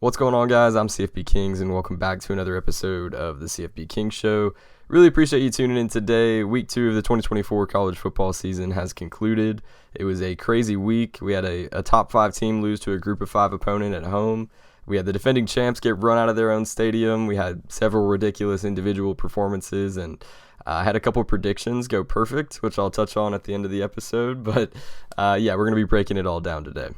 What's going on, guys? I'm CFB Kings, and welcome back to another episode of the CFBKings Show. Really appreciate you tuning in today. Week 2 of the 2024 college football season has concluded. It was a crazy week. We had a top 5 team lose to a group of 5 opponent at home. We had the defending champs get run out of their own stadium. We had several ridiculous individual performances, and I had a couple predictions go perfect, which I'll touch on at the end of the episode. But we're going to be breaking it all down today.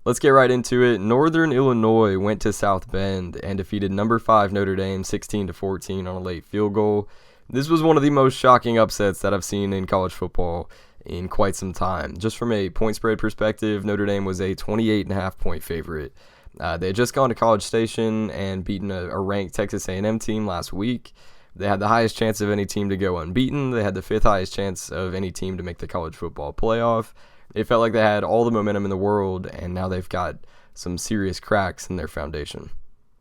Let's get right into it. Northern Illinois went to South Bend and defeated number 5 Notre Dame 16-14 on a late field goal. This was one of the most shocking upsets that I've seen in college football in quite some time. Just from a point spread perspective, Notre Dame was a 28.5 point favorite. They had just gone to College Station and beaten a ranked Texas A&M team last week. They had the highest chance of any team to go unbeaten. They had the 5th highest chance of any team to make the college football playoff. It felt like they had all the momentum in the world, and now they've got some serious cracks in their foundation.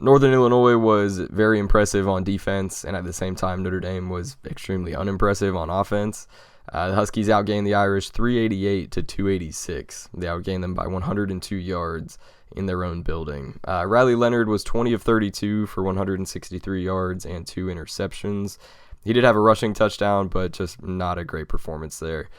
Northern Illinois was very impressive on defense, and at the same time, Notre Dame was extremely unimpressive on offense. The Huskies outgained the Irish 388-286. They outgained them by 102 yards in their own building. Riley Leonard was 20 of 32 for 163 yards and 2 interceptions. He did have a rushing touchdown, but just not a great performance there.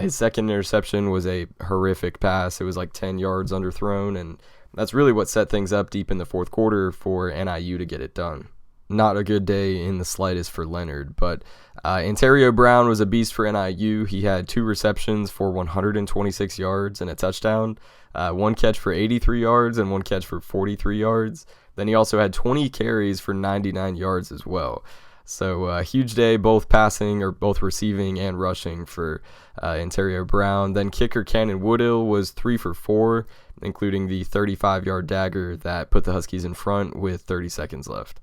His second interception was a horrific pass. It was like 10 yards underthrown, and that's really what set things up deep in the fourth quarter for NIU to get it done. Not a good day in the slightest for Leonard, but Ontario Brown was a beast for NIU. He had 2 receptions for 126 yards and a touchdown, 1 catch for 83 yards and 1 catch for 43 yards. Then he also had 20 carries for 99 yards as well. So a huge day, both receiving and rushing for Ontario Brown. Then kicker Cannon Woodill was 3 for 4, including the 35-yard dagger that put the Huskies in front with 30 seconds left.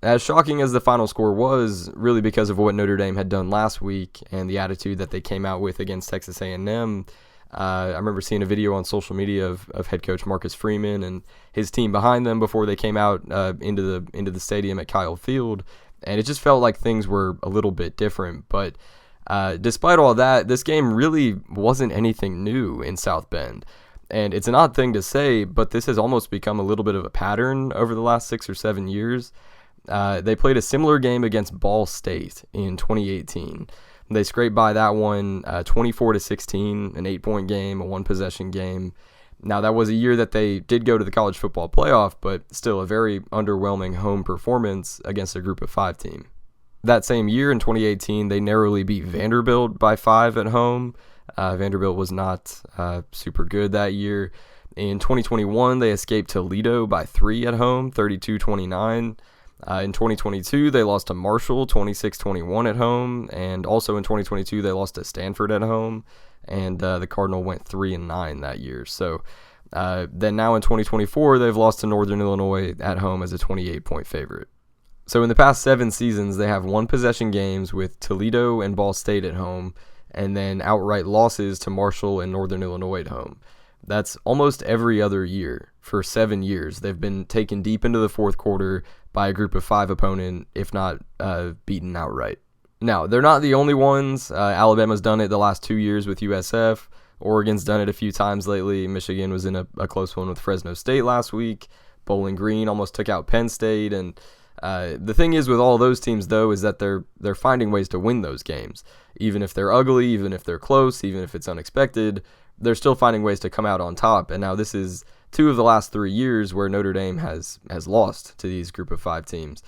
As shocking as the final score was, really because of what Notre Dame had done last week and the attitude that they came out with against Texas A&M, I remember seeing a video on social media of head coach Marcus Freeman and his team behind them before they came out into the stadium at Kyle Field. And it just felt like things were a little bit different. But despite all that, this game really wasn't anything new in South Bend. And it's an odd thing to say, but this has almost become a little bit of a pattern over the last 6 or 7 years. They played a similar game against Ball State in 2018. They scraped by that one 24-16, an 8-point game, a 1-possession game. Now, that was a year that they did go to the college football playoff, but still a very underwhelming home performance against a group of 5 team. That same year in 2018, they narrowly beat Vanderbilt by 5 at home. Vanderbilt was not super good that year. In 2021, they escaped Toledo by 3 at home, 32-29. In 2022, they lost to Marshall, 26-21 at home. And also in 2022, they lost to Stanford at home. And the Cardinal went 3-9 that year. So then now in 2024, they've lost to Northern Illinois at home as a 28-point favorite. So in the past 7 seasons, they have 1-possession games with Toledo and Ball State at home, and then outright losses to Marshall and Northern Illinois at home. That's almost every other year. For 7 years, they've been taken deep into the fourth quarter by a group of 5 opponent, if not beaten outright. Now, they're not the only ones. Alabama's done it the last 2 years with USF. Oregon's done it a few times lately. Michigan was in a close one with Fresno State last week. Bowling Green almost took out Penn State. And the thing is with all those teams, though, is that they're finding ways to win those games. Even if they're ugly, even if they're close, even if it's unexpected, they're still finding ways to come out on top. And now this is 2 of the last 3 years where Notre Dame has lost to these group of 5 teams.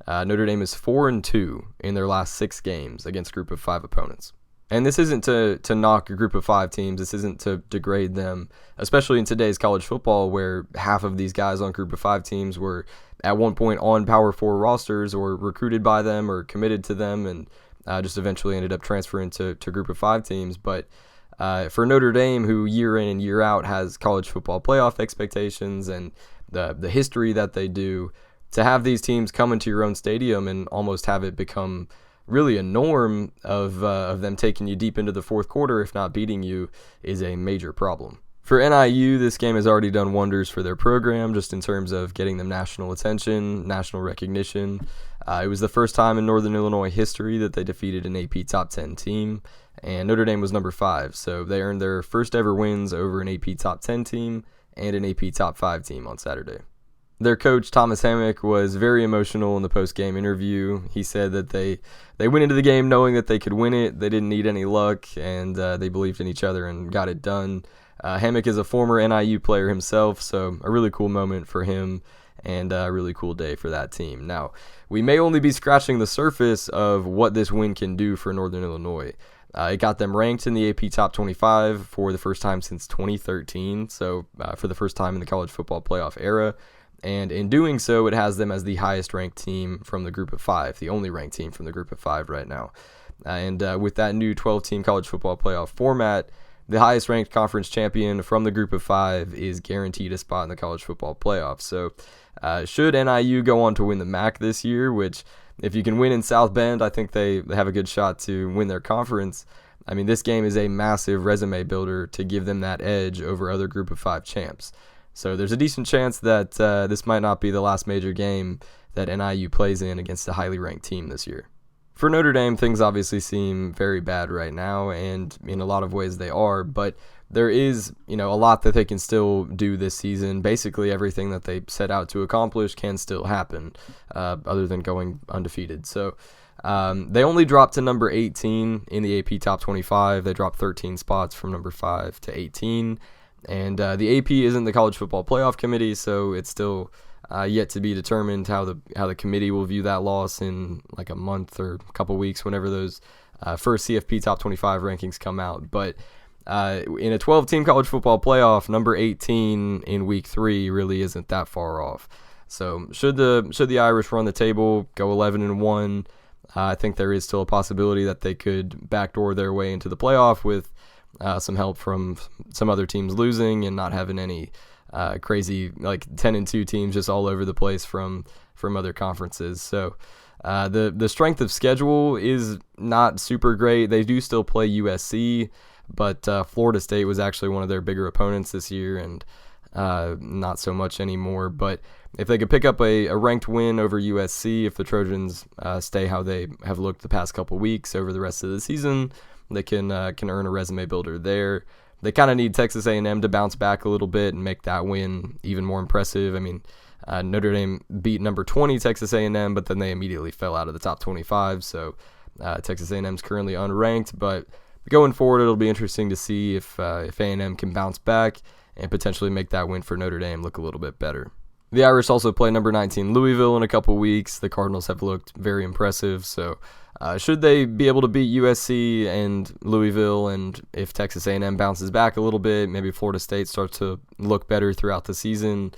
Notre Dame is 4-2 in their last 6 games against group of 5 opponents. And this isn't to knock a group of 5 teams. This isn't to degrade them, especially in today's college football where half of these guys on group of 5 teams were at one point on Power 4 rosters or recruited by them or committed to them and just eventually ended up transferring to group of 5 teams. But for Notre Dame, who year in and year out has college football playoff expectations and the history that they do, to have these teams come into your own stadium and almost have it become really a norm of them taking you deep into the fourth quarter, if not beating you, is a major problem. For NIU, this game has already done wonders for their program, just in terms of getting them national attention, national recognition. It was the first time in Northern Illinois history that they defeated an AP Top 10 team, and Notre Dame was number 5, so they earned their first ever wins over an AP Top 10 team and an AP Top 5 team on Saturday. Their coach, Thomas Hammock, was very emotional in the post-game interview. He said that they went into the game knowing that they could win it. They didn't need any luck, and they believed in each other and got it done. Hammock is a former NIU player himself, so a really cool moment for him and a really cool day for that team. Now, we may only be scratching the surface of what this win can do for Northern Illinois. It got them ranked in the AP Top 25 for the first time since 2013, so for the first time in the college football playoff era. And in doing so, it has them as the highest ranked team from the group of 5, the only ranked team from the group of 5 right now. And with that new 12-team college football playoff format, the highest ranked conference champion from the group of 5 is guaranteed a spot in the college football playoff. So should NIU go on to win the MAC this year, which if you can win in South Bend, I think they have a good shot to win their conference. I mean, this game is a massive resume builder to give them that edge over other group of 5 champs. So there's a decent chance that this might not be the last major game that NIU plays in against a highly ranked team this year. For Notre Dame, things obviously seem very bad right now, and in a lot of ways they are, but there is, a lot that they can still do this season. Basically everything that they set out to accomplish can still happen, other than going undefeated. So they only dropped to number 18 in the AP Top 25. They dropped 13 spots from number 5 to 18. And the AP isn't the College Football Playoff Committee, so it's still yet to be determined how the committee will view that loss in like a month or a couple weeks, whenever those first CFP Top 25 rankings come out. But in a 12-team college football playoff, number 18 in Week 3 really isn't that far off. So should the Irish run the table, go 11-1, I think there is still a possibility that they could backdoor their way into the playoff with some help from some other teams losing and not having any crazy like 10-2 teams just all over the place from other conferences. So the strength of schedule is not super great. They do still play USC, but Florida State was actually one of their bigger opponents this year, and not so much anymore. But if they could pick up a ranked win over USC, if the Trojans stay how they have looked the past couple weeks over the rest of the season, they can earn a resume builder there. They kind of need Texas A&M to bounce back a little bit and make that win even more impressive. I mean, Notre Dame beat number 20 Texas A&M, but then they immediately fell out of the top 25. So Texas A&M is currently unranked, but going forward, it'll be interesting to see if A&M can bounce back and potentially make that win for Notre Dame look a little bit better. The Irish also play number 19 Louisville in a couple weeks. The Cardinals have looked very impressive, so should they be able to beat USC and Louisville, and if Texas A&M bounces back a little bit, maybe Florida State starts to look better throughout the season,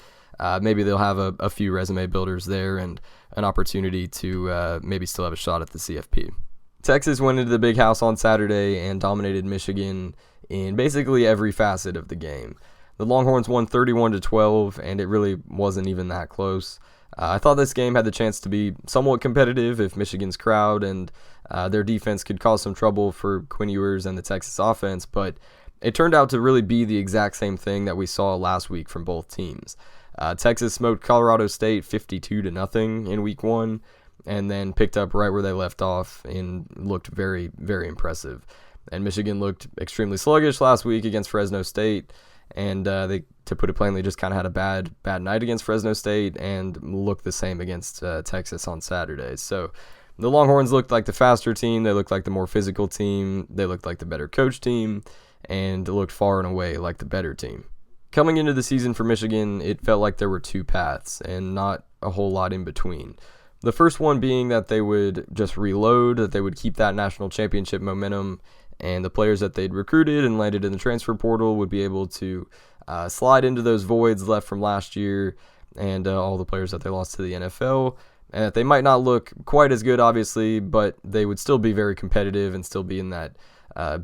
maybe they'll have a few resume builders there and an opportunity to maybe still have a shot at the CFP. Texas went into the Big House on Saturday and dominated Michigan in basically every facet of the game. The Longhorns won 31-12, and it really wasn't even that close. I thought this game had the chance to be somewhat competitive if Michigan's crowd and their defense could cause some trouble for Quinn Ewers and the Texas offense, but it turned out to really be the exact same thing that we saw last week from both teams. Texas smoked Colorado State 52-0 in Week 1, and then picked up right where they left off and looked very, very impressive. And Michigan looked extremely sluggish last week against Fresno State, and they, to put it plainly, just kind of had a bad night against Fresno State and looked the same against Texas on Saturday. So the Longhorns looked like the faster team, they looked like the more physical team, they looked like the better coach team, and looked far and away like the better team. Coming into the season for Michigan, it felt like there were two paths and not a whole lot in between. The first one being that they would just reload, that they would keep that national championship momentum, and the players that they'd recruited and landed in the transfer portal would be able to slide into those voids left from last year and all the players that they lost to the NFL, and that they might not look quite as good, obviously, but they would still be very competitive and still be in that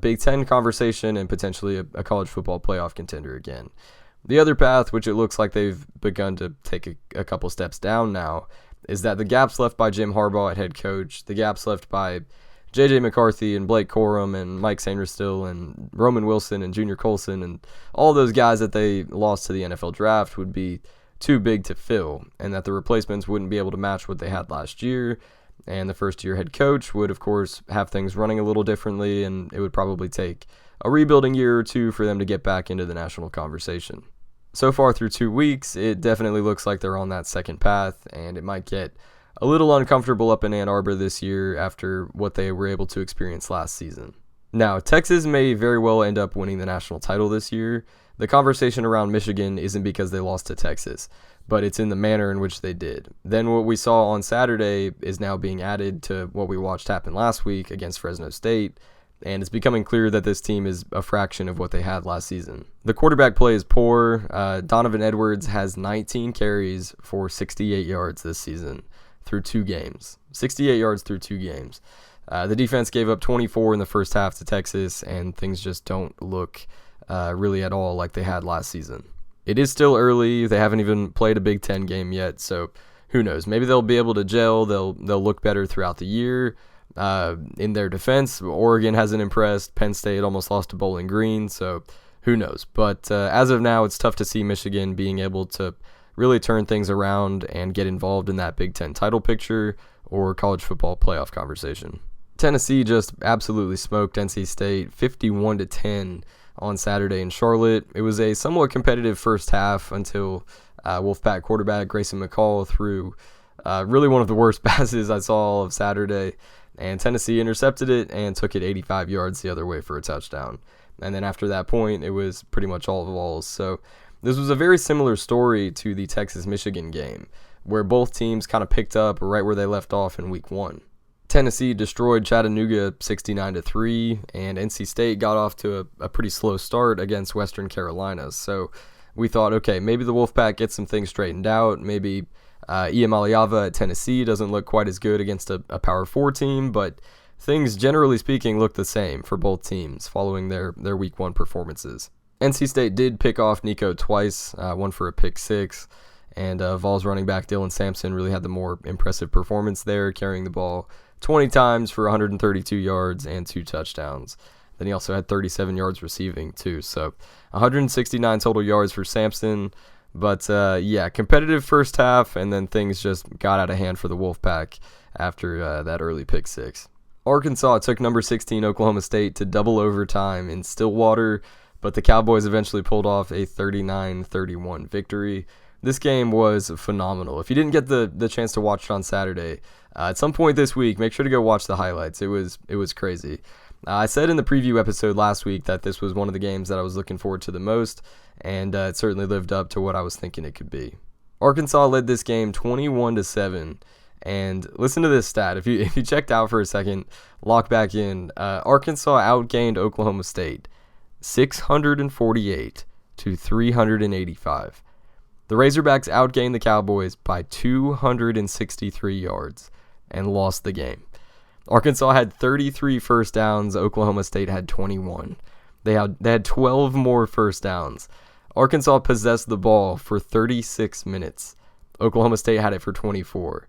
Big Ten conversation and potentially a college football playoff contender again. The other path, which it looks like they've begun to take a couple steps down now, is that the gaps left by Jim Harbaugh at head coach, the gaps left by J.J. McCarthy and Blake Corum and Mike Sainristil and Roman Wilson and Junior Colson and all those guys that they lost to the NFL draft would be too big to fill, and that the replacements wouldn't be able to match what they had last year. And the first-year head coach would, of course, have things running a little differently, and it would probably take a rebuilding year or two for them to get back into the national conversation. So far through 2 weeks, it definitely looks like they're on that second path, and it might get a little uncomfortable up in Ann Arbor this year after what they were able to experience last season. Now, Texas may very well end up winning the national title this year. The conversation around Michigan isn't because they lost to Texas, but it's in the manner in which they did. Then what we saw on Saturday is now being added to what we watched happen last week against Fresno State, and it's becoming clear that this team is a fraction of what they had last season. The quarterback play is poor. Donovan Edwards has 19 carries for 68 yards this season through 2 games. 68 yards through 2 games. The defense gave up 24 in the first half to Texas, and things just don't look really at all like they had last season. It is still early. They haven't even played a Big Ten game yet, so who knows? Maybe they'll be able to gel. They'll look better throughout the year. In their defense, Oregon hasn't impressed. Penn State almost lost to Bowling Green, so who knows? But as of now, it's tough to see Michigan being able to really turn things around and get involved in that Big Ten title picture or college football playoff conversation. Tennessee just absolutely smoked NC State 51-10 on Saturday in Charlotte. It was a somewhat competitive first half until Wolfpack quarterback Grayson McCall threw really one of the worst passes I saw all of Saturday, and Tennessee intercepted it and took it 85 yards the other way for a touchdown. And then after that point, it was pretty much all balls. So this was a very similar story to the Texas-Michigan game, where both teams kind of picked up right where they left off in week 1. Tennessee destroyed Chattanooga 69-3, and NC State got off to a pretty slow start against Western Carolina. So we thought, okay, maybe the Wolfpack gets some things straightened out. Maybe Iamaleava at Tennessee doesn't look quite as good against a Power 4 team, but things, generally speaking, look the same for both teams following their Week 1 performances. NC State did pick off Nico twice, one for a pick 6, and Vols running back Dylan Sampson really had the more impressive performance there, carrying the ball 20 times for 132 yards and 2 touchdowns. Then he also had 37 yards receiving too, so 169 total yards for Sampson. But competitive first half, and then things just got out of hand for the Wolfpack after that early pick 6. Arkansas took number 16 Oklahoma State to double overtime in Stillwater, but the Cowboys eventually pulled off a 39-31 victory. This game was phenomenal. If you didn't get the chance to watch it on Saturday, at some point this week, make sure to go watch the highlights. It was crazy. I said in the preview episode last week that this was one of the games that I was looking forward to the most, and it certainly lived up to what I was thinking it could be. Arkansas led this game 21-7, and listen to this stat. If you checked out for a second, lock back in. Arkansas outgained Oklahoma State 648 to 385. The Razorbacks outgained the Cowboys by 263 yards and lost the game. Arkansas had 33 first downs. Oklahoma State had 21. They had 12 more first downs. Arkansas possessed the ball for 36 minutes. Oklahoma State had it for 24.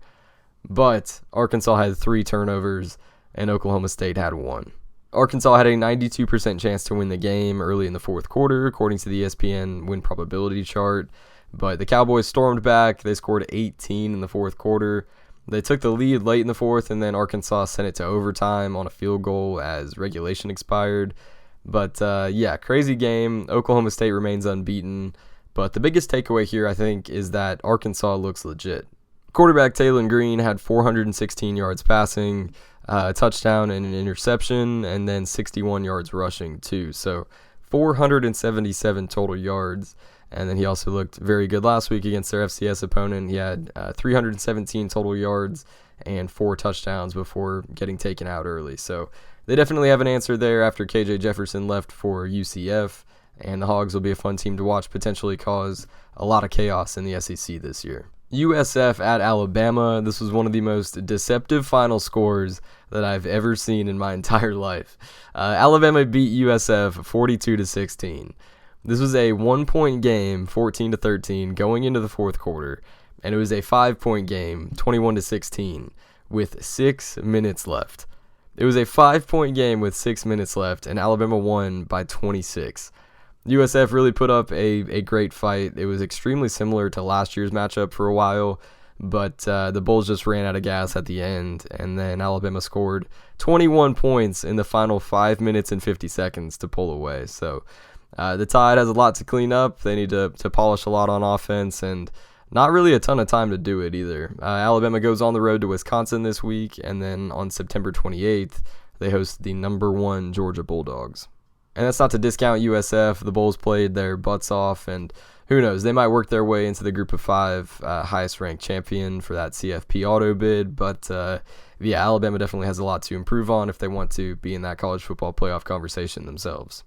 But Arkansas had 3 turnovers, and Oklahoma State had 1. Arkansas had a 92% chance to win the game early in the fourth quarter, according to the ESPN win probability chart. But the Cowboys stormed back. They scored 18 in the fourth quarter. They took the lead late in the fourth, and then Arkansas sent it to overtime on a field goal as regulation expired. But, crazy game. Oklahoma State remains unbeaten. But the biggest takeaway here, I think, is that Arkansas looks legit. Quarterback Taylon Green had 416 yards passing, a touchdown and an interception, and then 61 yards rushing, too. So 477 total yards. And then he also looked very good last week against their FCS opponent. He had 317 total yards and 4 touchdowns before getting taken out early. So they definitely have an answer there after KJ Jefferson left for UCF. And the Hogs will be a fun team to watch, potentially cause a lot of chaos in the SEC this year. USF at Alabama. This was one of the most deceptive final scores that I've ever seen in my entire life. Alabama beat USF 42-16. This was a 1-point game, 14-13, going into the fourth quarter, and it was a 5-point game, 21-16, with 6 minutes left. It was a 5-point game with 6 minutes left, and Alabama won by 26. USF really put up a great fight. It was extremely similar to last year's matchup for a while, but the Bulls just ran out of gas at the end, and then Alabama scored 21 points in the final 5 minutes and 50 seconds to pull away. So The Tide has a lot to clean up. They need to polish a lot on offense, and not really a ton of time to do it either. Alabama goes on the road to Wisconsin this week, and then on September 28th, they host the number 1 Georgia Bulldogs. And that's not to discount USF. The Bulls played their butts off, and who knows, they might work their way into the group of 5 highest-ranked champion for that CFP auto bid. But, yeah, Alabama definitely has a lot to improve on if they want to be in that college football playoff conversation themselves.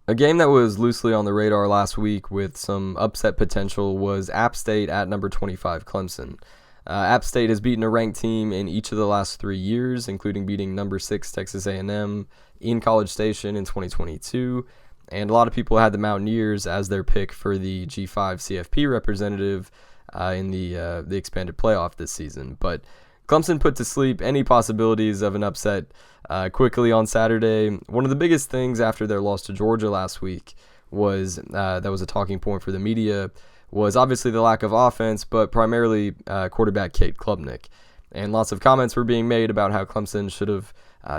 A game that was loosely on the radar last week with some upset potential was App State at number 25 Clemson. App State has beaten a ranked team in each of the last 3 years, including beating number 6 Texas A&M in College Station in 2022, and a lot of people had the Mountaineers as their pick for the G5 CFP representative in the expanded playoff this season. But Clemson put to sleep any possibilities of an upset quickly on Saturday. One of the biggest things after their loss to Georgia last week was that was a talking point for the media, was obviously the lack of offense, but primarily quarterback Cade Klubnik. And lots of comments were being made about how Clemson should have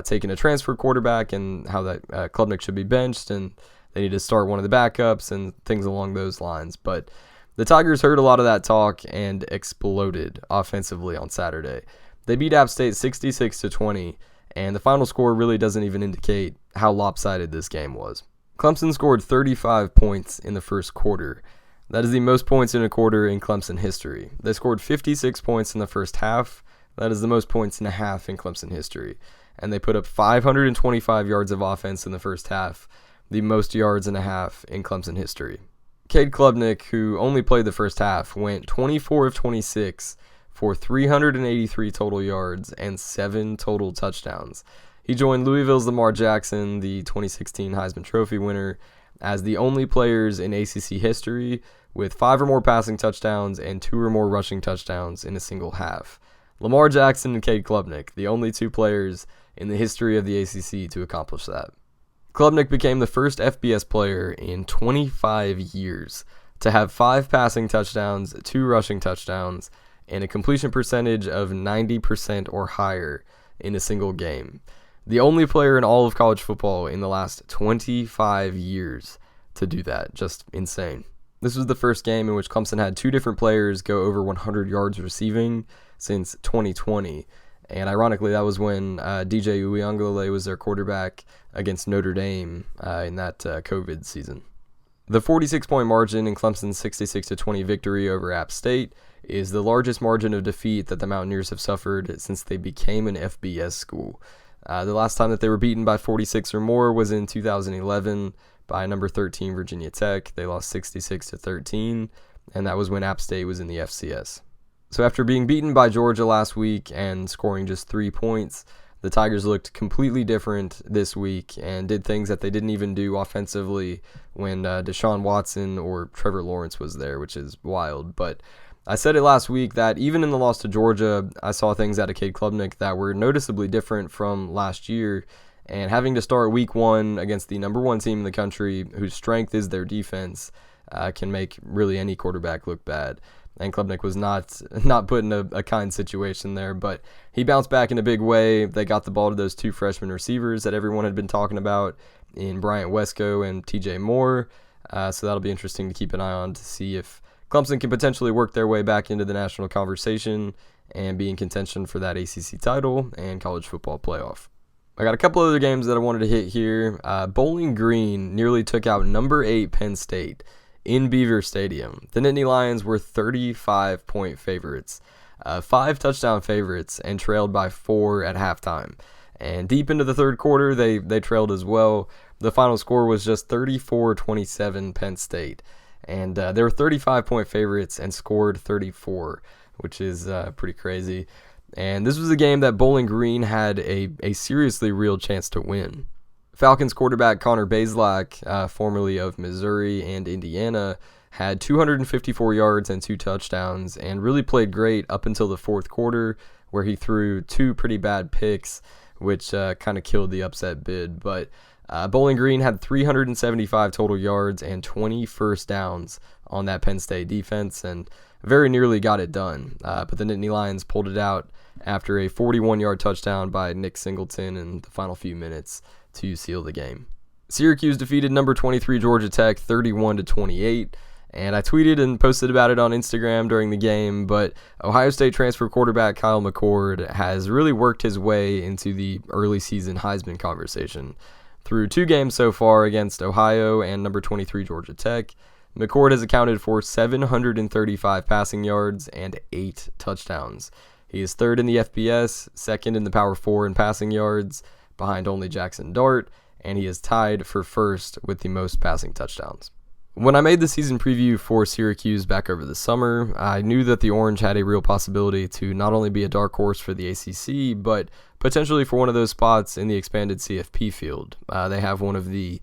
taken a transfer quarterback and how that Klubnik should be benched and they need to start one of the backups and things along those lines. But the Tigers heard a lot of that talk and exploded offensively on Saturday. They beat App State 66-20, and the final score really doesn't even indicate how lopsided this game was. Clemson scored 35 points in the first quarter. That is the most points in a quarter in Clemson history. They scored 56 points in the first half. That is the most points in a half in Clemson history. And they put up 525 yards of offense in the first half, the most yards in a half in Clemson history. Cade Klubnik, who only played the first half, went 24 of 26 for 383 total yards and 7 total touchdowns. He joined Louisville's Lamar Jackson, the 2016 Heisman Trophy winner, as the only players in ACC history with 5 or more passing touchdowns and 2 or more rushing touchdowns in a single half. Lamar Jackson and Cade Klubnik, the only 2 players in the history of the ACC to accomplish that. Klubnik became the first FBS player in 25 years to have 5 passing touchdowns, 2 rushing touchdowns, and a completion percentage of 90% or higher in a single game. The only player in all of college football in the last 25 years to do that. Just insane. This was the first game in which Clemson had 2 different players go over 100 yards receiving since 2020. And ironically, that was when DJ Uiagalelei was their quarterback against Notre Dame in that COVID season. The 46-point margin in Clemson's 66-20 victory over App State is the largest margin of defeat that the Mountaineers have suffered since they became an FBS school. The last time that they were beaten by 46 or more was in 2011 by number 13 Virginia Tech. They lost 66-13, and that was when App State was in the FCS. So after being beaten by Georgia last week and scoring just 3 points, the Tigers looked completely different this week and did things that they didn't even do offensively when Deshaun Watson or Trevor Lawrence was there, which is wild. But I said it last week that even in the loss to Georgia, I saw things out of Cade Klubnik that were noticeably different from last year. And having to start week 1 against the number 1 team in the country, whose strength is their defense, can make really any quarterback look bad. And Klubnik was not put in a kind situation there, but he bounced back in a big way. They got the ball to those 2 freshman receivers that everyone had been talking about in Bryant Wesco and TJ Moore. So that'll be interesting to keep an eye on to see if Clemson can potentially work their way back into the national conversation and be in contention for that ACC title and college football playoff. I got a couple other games that I wanted to hit here. Bowling Green nearly took out number 8 Penn State in Beaver Stadium. The Nittany Lions were 35-point favorites, 5 touchdown favorites, and trailed by 4 at halftime. And deep into the third quarter, they trailed as well. The final score was just 34-27 Penn State. And they were 35-point favorites and scored 34, which is pretty crazy. And this was a game that Bowling Green had a seriously real chance to win. Falcons quarterback Connor Bazelak, formerly of Missouri and Indiana, had 254 yards and 2 touchdowns and really played great up until the fourth quarter, where he threw 2 pretty bad picks, which kind of killed the upset bid. But Bowling Green had 375 total yards and 20 first downs on that Penn State defense and very nearly got it done. But the Nittany Lions pulled it out after a 41-yard touchdown by Nick Singleton in the final few minutes to seal the game. Syracuse defeated number 23 Georgia Tech 31-28. And I tweeted and posted about it on Instagram during the game, but Ohio State transfer quarterback Kyle McCord has really worked his way into the early season Heisman conversation. Through 2 games so far against Ohio and number 23 Georgia Tech, McCord has accounted for 735 passing yards and 8 touchdowns. He is 3rd in the FBS, 2nd in the Power 4 in passing yards, behind only Jackson Dart, and he is tied for 1st with the most passing touchdowns. When I made the season preview for Syracuse back over the summer, I knew that the Orange had a real possibility to not only be a dark horse for the ACC, but potentially for one of those spots in the expanded CFP field. They have one of the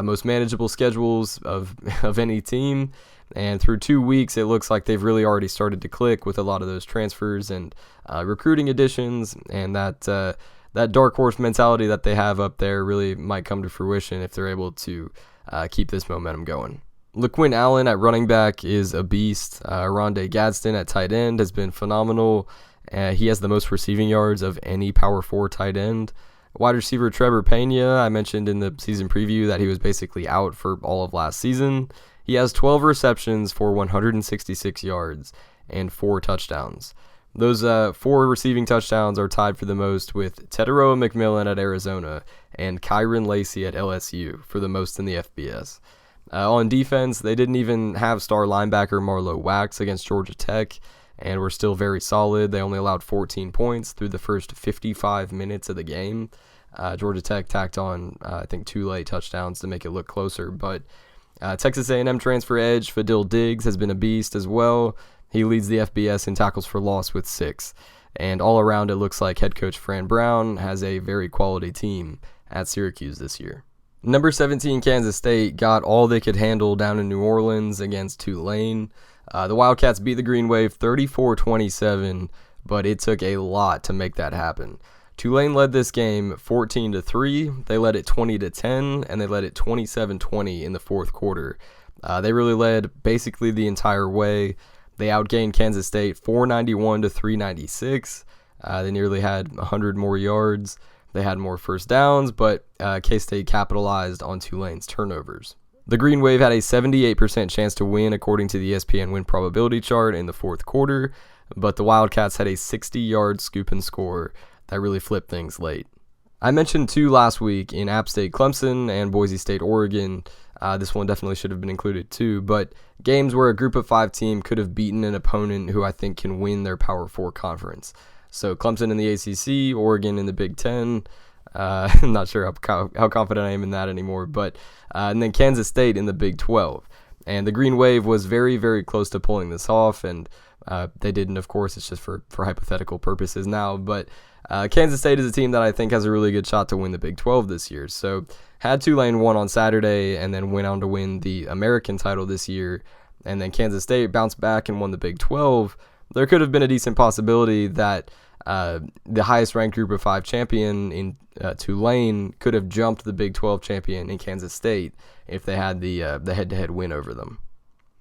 most manageable schedules of any team, and through 2 weeks, it looks like they've really already started to click with a lot of those transfers and recruiting additions, and that dark horse mentality that they have up there really might come to fruition if they're able to keep this momentum going. LaQuinn Allen at running back is a beast. Rondé Gadsden at tight end has been phenomenal. He has the most receiving yards of any Power 4 tight end. Wide receiver Trevor Pena, I mentioned in the season preview that he was basically out for all of last season. He has 12 receptions for 166 yards and 4 touchdowns. Those 4 receiving touchdowns are tied for the most with Teteroa McMillan at Arizona and Kyron Lacey at LSU for the most in the FBS. On defense, they didn't even have star linebacker Marlowe Wax against Georgia Tech, and were still very solid. They only allowed 14 points through the first 55 minutes of the game. Georgia Tech tacked on, I think, 2 late touchdowns to make it look closer. But Texas A&M transfer edge Fadil Diggs has been a beast as well. He leads the FBS in tackles for loss with 6. And all around, it looks like head coach Fran Brown has a very quality team at Syracuse this year. Number 17 Kansas State got all they could handle down in New Orleans against Tulane. The Wildcats beat the Green Wave 34-27, but it took a lot to make that happen. Tulane led this game 14-3, they led it 20-10, and they led it 27-20 in the fourth quarter. They really led basically the entire way. They outgained Kansas State 491-396. They nearly had 100 more yards. They had more first downs, but K-State capitalized on Tulane's turnovers. The Green Wave had a 78% chance to win according to the ESPN win probability chart in the fourth quarter, but the Wildcats had a 60-yard scoop and score that really flipped things late. I mentioned 2 last week in App State Clemson and Boise State Oregon. This one definitely should have been included too, but games where a group of 5 team could have beaten an opponent who I think can win their Power 4 conference. So Clemson in the ACC, Oregon in the Big Ten. I'm not sure how confident I am in that anymore, but and then Kansas State in the Big 12. And the Green Wave was very, very close to pulling this off, and they didn't, of course. It's just for hypothetical purposes now. But Kansas State is a team that I think has a really good shot to win the Big 12 this year. So had Tulane won on Saturday and then went on to win the American title this year, and then Kansas State bounced back and won the Big 12, there could have been a decent possibility that the highest ranked group of 5 champion in Tulane could have jumped the Big 12 champion in Kansas State if they had the head-to-head win over them.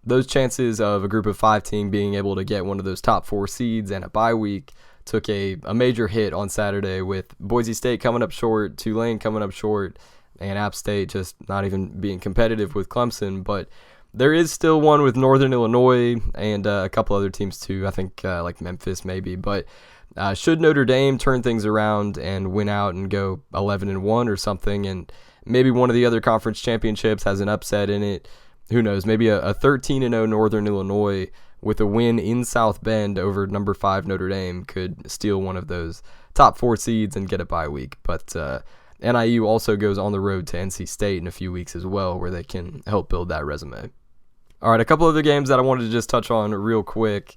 Those chances of a group of 5 team being able to get one of those top 4 seeds and a bye week took a major hit on Saturday, with Boise State coming up short, Tulane coming up short, and App State just not even being competitive with Clemson. But there is still one with Northern Illinois and a couple other teams too, I think like Memphis maybe. But should Notre Dame turn things around and win out and go 11-1 or something, and maybe one of the other conference championships has an upset in it, who knows, maybe a 13-0 Northern Illinois with a win in South Bend over number 5 Notre Dame could steal one of those top 4 seeds and get a bye week. But NIU also goes on the road to NC State in a few weeks as well, where they can help build that resume. All right, a couple other games that I wanted to just touch on real quick.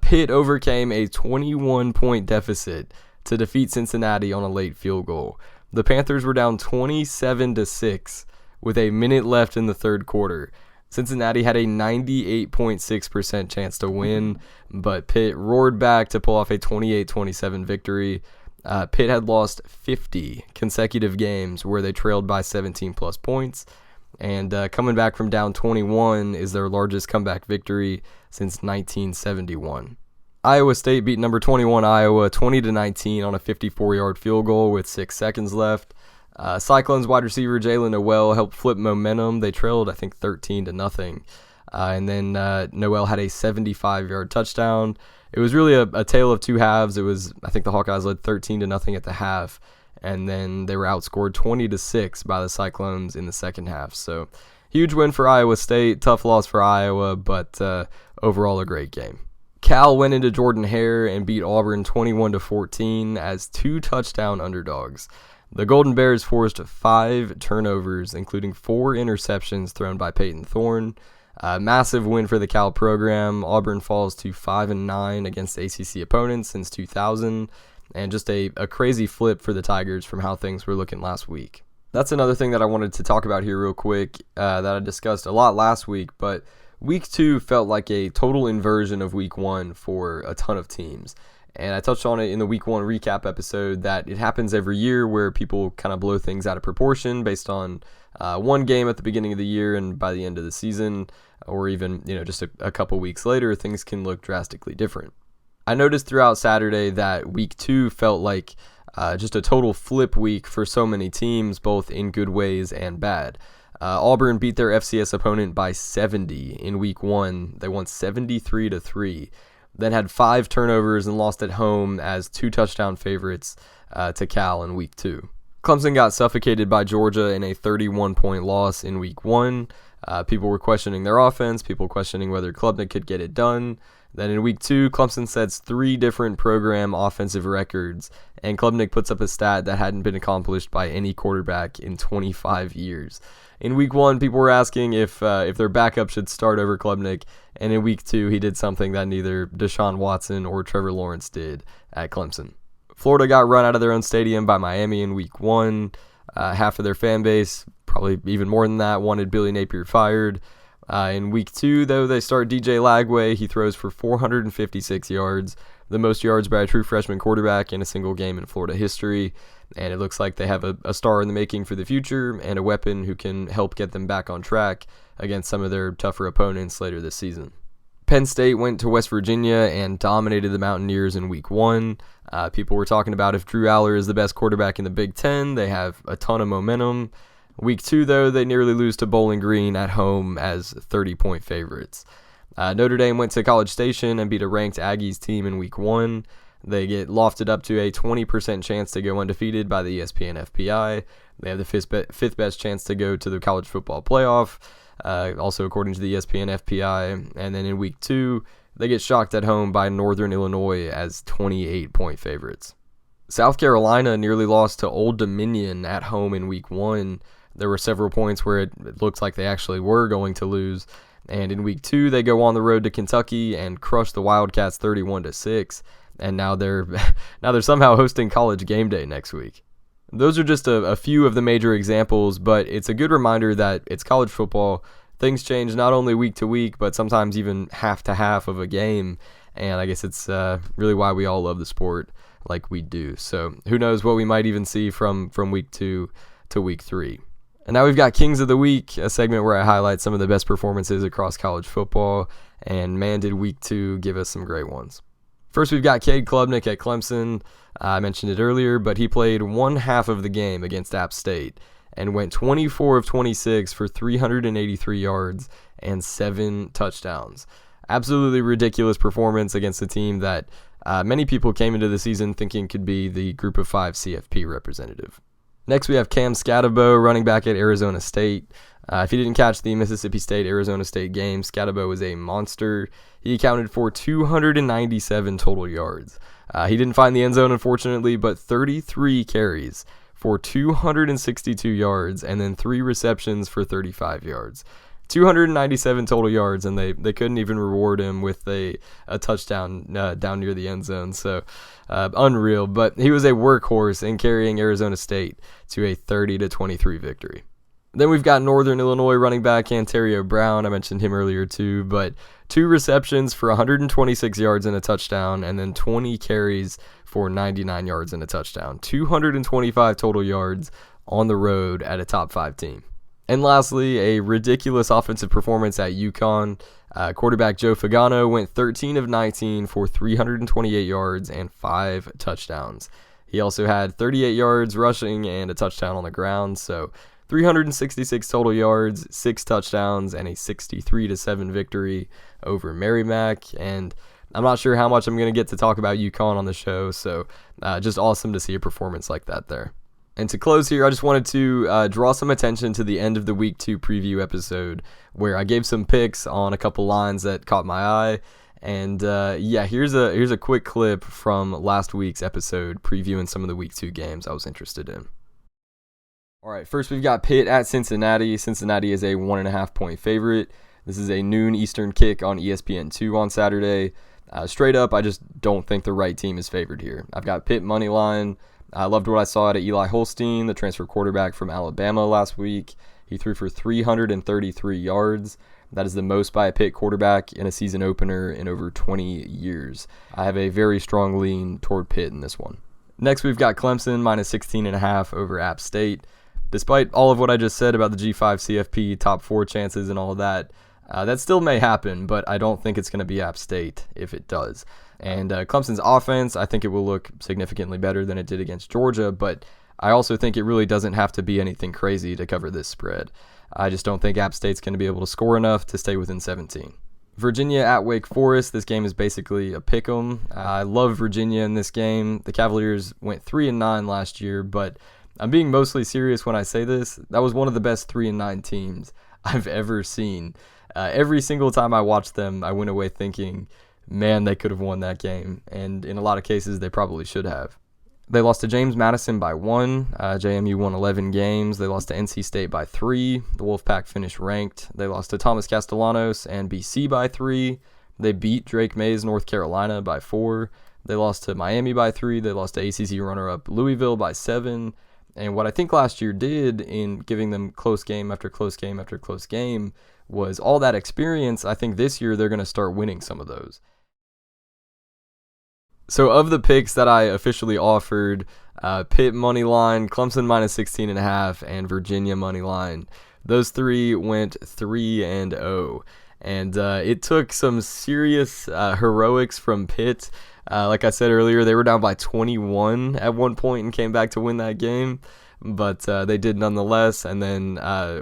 Pitt overcame a 21-point deficit to defeat Cincinnati on a late field goal. The Panthers were down 27-6 with a minute left in the third quarter. Cincinnati had a 98.6% chance to win, but Pitt roared back to pull off a 28-27 victory. Pitt had lost 50 consecutive games where they trailed by 17-plus points, and coming back from down 21 is their largest comeback victory since 1971. Iowa State beat number 21 Iowa 20-19 on a 54-yard field goal with 6 seconds left. Cyclones wide receiver Jalen Noel helped flip momentum. They trailed, I think, 13-0. And then Noel had a 75-yard touchdown. It was really a tale of two halves. I think the Hawkeyes led 13-0 at the half, and then they were outscored 20-6 by the Cyclones in the second half. So huge win for Iowa State, tough loss for Iowa, but overall a great game. Cal went into Jordan-Hare and beat Auburn 21-14 as 2 touchdown underdogs. The Golden Bears forced 5 turnovers, including 4 interceptions thrown by Peyton Thorne. Massive win for the Cal program. Auburn falls to 5-9 against ACC opponents since 2000, and just a crazy flip for the Tigers from how things were looking last week. That's another thing that I wanted to talk about here real quick that I discussed a lot last week, but Week 2 felt like a total inversion of Week 1 for a ton of teams. And I touched on it in the Week 1 recap episode that it happens every year where people kind of blow things out of proportion based on one game at the beginning of the year, and by the end of the season, or even just a couple weeks later, things can look drastically different. I noticed throughout Saturday that Week 2 felt like just a total flip week for so many teams, both in good ways and bad. Auburn beat their FCS opponent by 70 in Week 1. They won 73-3. Then had 5 turnovers and lost at home as 2 touchdown favorites to Cal in Week 2. Clemson got suffocated by Georgia in a 31-point loss in Week 1. People were questioning their offense, people questioning whether Klubnik could get it done. Then in Week 2, Clemson sets 3 different program offensive records, and Klubnik puts up a stat that hadn't been accomplished by any quarterback in 25 years. In Week 1, people were asking if their backup should start over Klubnik, and in Week 2, he did something that neither Deshaun Watson or Trevor Lawrence did at Clemson. Florida got run out of their own stadium by Miami in Week 1. Half of their fan base, probably even more than that, wanted Billy Napier fired. In Week 2, though, they start DJ Lagway. He throws for 456 yards, the most yards by a true freshman quarterback in a single game in Florida history. And it looks like they have a star in the making for the future and a weapon who can help get them back on track against some of their tougher opponents later this season. Penn State went to West Virginia and dominated the Mountaineers in Week 1. People were talking about if Drew Aller is the best quarterback in the Big Ten. They have a ton of momentum. Week 2, though, they nearly lose to Bowling Green at home as 30-point favorites. Notre Dame went to College Station and beat a ranked Aggies team in Week 1. They get lofted up to a 20% chance to go undefeated by the ESPN FPI. They have the fifth best chance to go to the college football playoff, also according to the ESPN FPI. And then in Week 2, they get shocked at home by Northern Illinois as 28-point favorites. South Carolina nearly lost to Old Dominion at home in Week 1. There were several points where it looked like they actually were going to lose. And in Week 2, they go on the road to Kentucky and crush the Wildcats 31-6. And now they're somehow hosting College Game Day next week. Those are just a few of the major examples, but it's a good reminder that it's college football. Things change not only week to week, but sometimes even half to half of a game. And I guess it's really why we all love the sport like we do. So who knows what we might even see from Week 2 to Week 3. And now we've got Kings of the Week, a segment where I highlight some of the best performances across college football. And man, did Week 2 give us some great ones. First, we've got Cade Klubnik at Clemson. I mentioned it earlier, but he played one half of the game against App State and went 24 of 26 for 383 yards and 7 touchdowns. Absolutely ridiculous performance against a team that many people came into the season thinking could be the Group of 5 CFP representative. Next, we have Cam Scatabo, running back at Arizona State. If you didn't catch the Mississippi State-Arizona State game, Scatabo was a monster. He accounted for 297 total yards. He didn't find the end zone, unfortunately, but 33 carries for 262 yards and then 3 receptions for 35 yards. 297 total yards, and they couldn't even reward him with a touchdown down near the end zone. So unreal, but he was a workhorse in carrying Arizona State to a 30-23 victory. Then we've got Northern Illinois running back Antonio Brown. I mentioned him earlier too, but 2 receptions for 126 yards and a touchdown, and then 20 carries for 99 yards and a touchdown. 225 total yards on the road at a top 5 team. And lastly, a ridiculous offensive performance at UConn. Quarterback Joe Fagano went 13 of 19 for 328 yards and 5 touchdowns. He also had 38 yards rushing and a touchdown on the ground, so 366 total yards, 6 touchdowns, and a 63-7 victory over Merrimack. And I'm not sure how much I'm going to get to talk about UConn on the show, so just awesome to see a performance like that there. And to close here, I just wanted to draw some attention to the end of the Week 2 preview episode, where I gave some picks on a couple lines that caught my eye. And here's a quick clip from last week's episode previewing some of the Week 2 games I was interested in. All right, first we've got Pitt at Cincinnati. Cincinnati is a 1.5 point favorite. This is a noon Eastern kick on ESPN2 on Saturday. Straight up, I just don't think the right team is favored here. I've got Pitt money line. I loved what I saw out of Eli Holstein, the transfer quarterback from Alabama last week. He threw for 333 yards. That is the most by a Pitt quarterback in a season opener in over 20 years. I have a very strong lean toward Pitt in this one. Next, we've got Clemson minus 16.5 over App State. Despite all of what I just said about the G5 CFP top 4 chances and all of that, that still may happen, but I don't think it's going to be App State if it does. And Clemson's offense, I think it will look significantly better than it did against Georgia, but I also think it really doesn't have to be anything crazy to cover this spread. I just don't think App State's going to be able to score enough to stay within 17. Virginia at Wake Forest. This game is basically a pick'em. I love Virginia in this game. The Cavaliers went 3-9 last year, but I'm being mostly serious when I say this. That was one of the best 3-9 teams I've ever seen. Every single time I watched them, I went away thinking, man, they could have won that game. And in a lot of cases, they probably should have. They lost to James Madison by 1. JMU won 11 games. They lost to NC State by 3. The Wolfpack finished ranked. They lost to Thomas Castellanos and BC by 3. They beat Drake Mays, North Carolina by 4. They lost to Miami by 3. They lost to ACC runner-up Louisville by 7. And what I think last year did in giving them close game after close game after close game was all that experience. I think this year they're going to start winning some of those. So of the picks that I officially offered, Pitt money line, Clemson minus 16.5, and Virginia money line, those three went 3-0. And it took some serious heroics from Pitt. Like I said earlier, they were down by 21 at one point and came back to win that game. But they did nonetheless. And then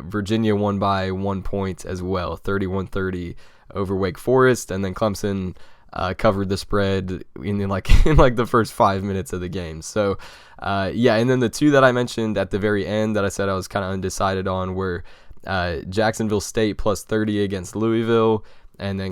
Virginia won by 1 point as well, 31-30 over Wake Forest. And then Clemson covered the spread in the first 5 minutes of the game. So, and then the two that I mentioned at the very end that I said I was kind of undecided on were Jacksonville State plus 30 against Louisville, and then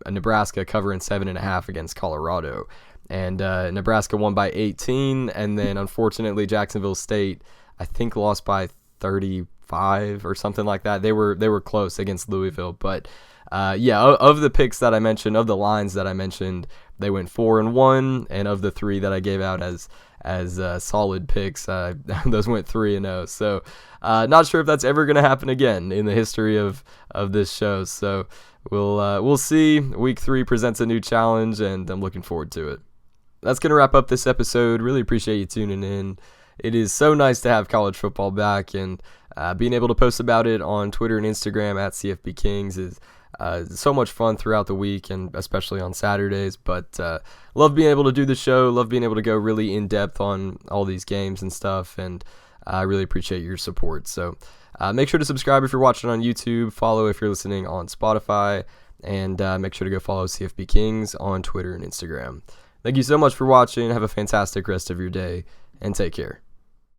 Nebraska covering 7.5 against Colorado. And Nebraska won by 18, and then unfortunately Jacksonville State, I think, lost by 35 or something like that. They were close against Louisville, but of the picks that I mentioned, of the lines that I mentioned, they went 4-1, and of the three that I gave out as solid picks, those went 3-0. So not sure if that's ever going to happen again in the history of this show. So we'll see. Week 3 presents a new challenge, and I'm looking forward to it. That's going to wrap up this episode. Really appreciate you tuning in. It is so nice to have college football back, and being able to post about it on Twitter and Instagram at CFBKings is so much fun throughout the week, and especially on Saturdays. But love being able to do the show, love being able to go really in depth on all these games and stuff, and I really appreciate your support. So make sure to subscribe if you're watching on YouTube, follow if you're listening on Spotify, and make sure to go follow CFB Kings on Twitter and Instagram. Thank you so much for watching. Have a fantastic rest of your day, and take care.